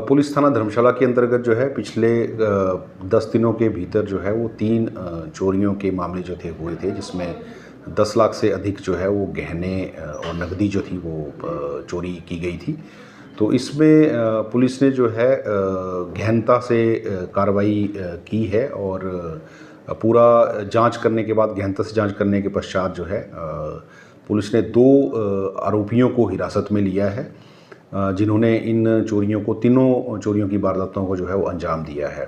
Police थाना धर्मशाला के अंतर्गत जो है पिछले 10 दिनों के भीतर जो है वो 3 चोरियों के मामले जो थे हुए थे, जिसमें 10 लाख से अधिक जो है वो गहने और नकदी जो थी वो चोरी की गई थी। तो इसमें पुलिस ने जो है गहनता से कार्रवाई की है और पूरा जांच करने के बाद गहनता से जांच करने के पश्चात जो है पुलिस ने 2 आरोपियों को हिरासत में लिया है, जिन्होंने इन चोरियों को तीनों चोरियों की वारदातों को जो है वो अंजाम दिया है।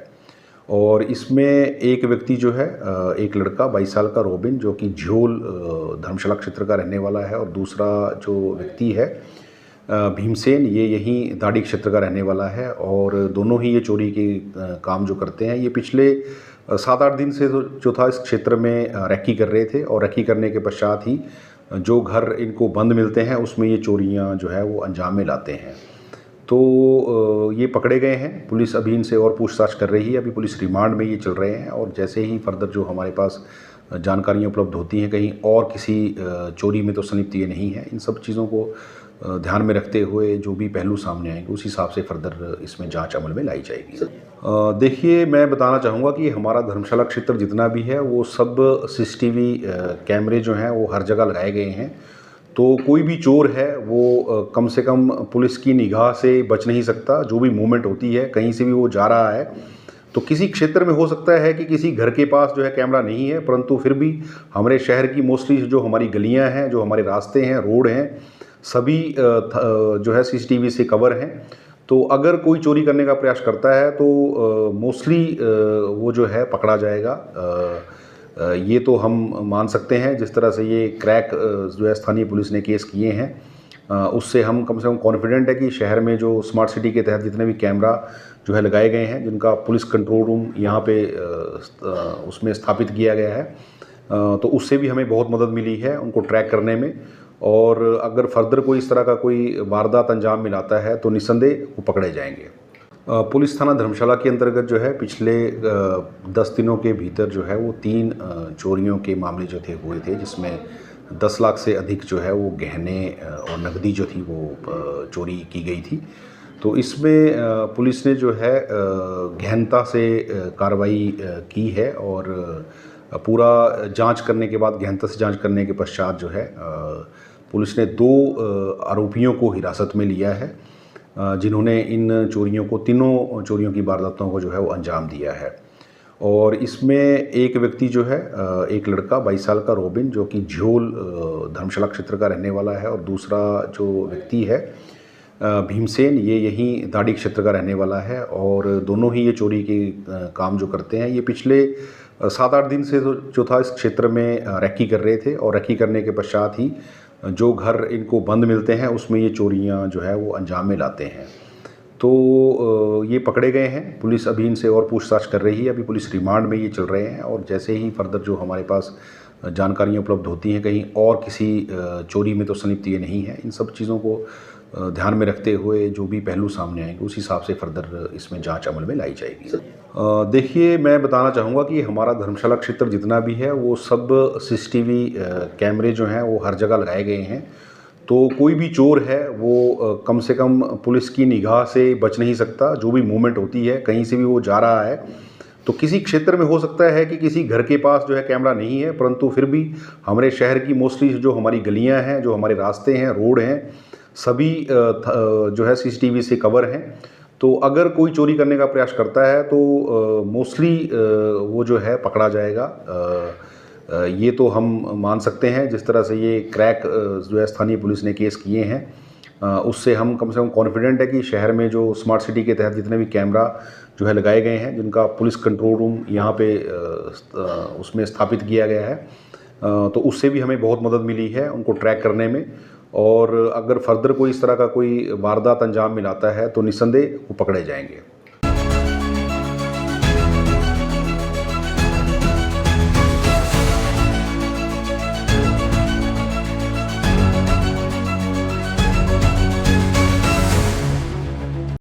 और इसमें एक व्यक्ति जो है एक लड़का 22 साल का रोबिन, जो कि झोल धर्मशाला क्षेत्र का रहने वाला है, और दूसरा जो व्यक्ति है भीमसेन, ये यहीं दाड़ी क्षेत्र का रहने वाला है। और दोनों ही ये चोरी के काम जो करते हैं, ये पिछले 7-8 दिन से जो था इस क्षेत्र में रेकी कर रहे थे, और रेकी करने के पश्चात ही जो घर इनको बंद मिलते हैं उसमें ये चोरियां जो है वो अंजाम में लाते हैं। तो ये पकड़े गए हैं। पुलिस अभी इनसे और पूछताछ कर रही है। अभी पुलिस रिमांड में ये चल रहे हैं, और जैसे ही फर्दर जो हमारे पास जानकारियां उपलब्ध होती हैं, कहीं और किसी चोरी में तो संलिप्त ये नहीं है, इन सब चीज़ों को ध्यान में रखते हुए जो भी पहलू सामने आएंगे उस हिसाब से फर्दर इसमें जांच अमल में लाई जाएगी। देखिए, मैं बताना चाहूँगा कि हमारा धर्मशाला क्षेत्र जितना भी है वो सब सीसीटीवी कैमरे जो हैं वो हर जगह लगाए गए हैं। तो कोई भी चोर है वो कम से कम पुलिस की निगाह से बच नहीं सकता। जो भी मूवमेंट होती है, कहीं से भी वो जा रहा है, तो किसी क्षेत्र में हो सकता है कि किसी घर के पास जो है कैमरा नहीं है, परंतु फिर भी हमारे शहर की मोस्टली जो हमारी गलियां हैं, जो हमारे रास्ते हैं, रोड हैं, सभी जो है सीसीटीवी से कवर हैं। तो अगर कोई चोरी करने का प्रयास करता है तो मोस्टली वो जो है पकड़ा जाएगा। ये तो हम मान सकते हैं। जिस तरह से ये क्रैक जो है स्थानीय पुलिस ने केस किए हैं, उससे हम कम से कम कॉन्फिडेंट है कि शहर में जो स्मार्ट सिटी के तहत जितने भी कैमरा जो है लगाए गए हैं, जिनका पुलिस कंट्रोल रूम यहाँ पे उसमें स्थापित किया गया है, तो उससे भी हमें बहुत मदद मिली है उनको ट्रैक करने में। और अगर फर्दर कोई इस तरह का कोई वारदात अंजाम में लाता है तो निस्संदेह वो पकड़े जाएंगे। पुलिस थाना धर्मशाला के अंतर्गत जो है पिछले 10 दिनों के भीतर जो है वो 3 चोरियों के मामले जो थे हुए थे, जिसमें 10 लाख से अधिक जो है वो गहने और नकदी जो थी वो चोरी की गई थी। तो इसमें पुलिस ने जो है गहनता से कार्रवाई की है और पूरा जांच करने के बाद गहनता से जांच करने के पश्चात जो है पुलिस ने 2 आरोपियों को हिरासत में लिया है, जिन्होंने इन चोरियों को तीनों चोरियों की वारदातों को जो है वो अंजाम दिया है। और इसमें एक व्यक्ति जो है एक लड़का 22 साल का रोबिन, जो कि झोल धर्मशाला क्षेत्र का रहने वाला है, और दूसरा जो व्यक्ति है भीमसेन, ये यहीं दाड़ी क्षेत्र का रहने वाला है। और दोनों ही ये चोरी के काम जो करते हैं, ये पिछले 7-8 दिन से जो था इस क्षेत्र में रेकी कर रहे थे, और रेकी करने के पश्चात ही जो घर इनको बंद मिलते हैं उसमें ये चोरियां जो है वो अंजाम में लाते हैं। तो ये पकड़े गए हैं। पुलिस अभी इनसे और पूछताछ कर रही है। अभी पुलिस रिमांड में ये चल रहे हैं, और जैसे ही फर्दर जो हमारे पास जानकारियां उपलब्ध होती हैं, कहीं और किसी चोरी में तो संलिप्त ये नहीं है, इन सब चीज़ों को ध्यान में रखते हुए जो भी पहलू सामने आएंगे उस हिसाब से फर्दर इसमें जांच अमल में लाई जाएगी। देखिए, मैं बताना चाहूँगा कि हमारा धर्मशाला क्षेत्र जितना भी है वो सब सीसीटीवी कैमरे जो हैं वो हर जगह लगाए गए हैं। तो कोई भी चोर है वो कम से कम पुलिस की निगाह से बच नहीं सकता। जो भी मूवमेंट होती है, कहीं से भी वो जा रहा है, तो किसी क्षेत्र में हो सकता है कि किसी घर के पास जो है कैमरा नहीं है, परंतु फिर भी हमारे शहर की मोस्टली जो हमारी गलियां हैं, जो हमारे रास्ते हैं, रोड हैं, सभी जो है सीसीटीवी से कवर हैं। तो अगर कोई चोरी करने का प्रयास करता है तो मोस्टली वो जो है पकड़ा जाएगा। ये तो हम मान सकते हैं। जिस तरह से ये क्रैक जो है स्थानीय पुलिस ने केस किए हैं, उससे हम कम से कम कॉन्फिडेंट है कि शहर में जो स्मार्ट सिटी के तहत जितने भी कैमरा जो है लगाए गए हैं, जिनका पुलिस कंट्रोल रूम यहाँ पे उसमें स्थापित किया गया है, तो उससे भी हमें बहुत मदद मिली है उनको ट्रैक करने में। और अगर फर्दर कोई इस तरह का कोई वारदात अंजाम में लाता है तो निस्संदेह वो पकड़े जाएंगे।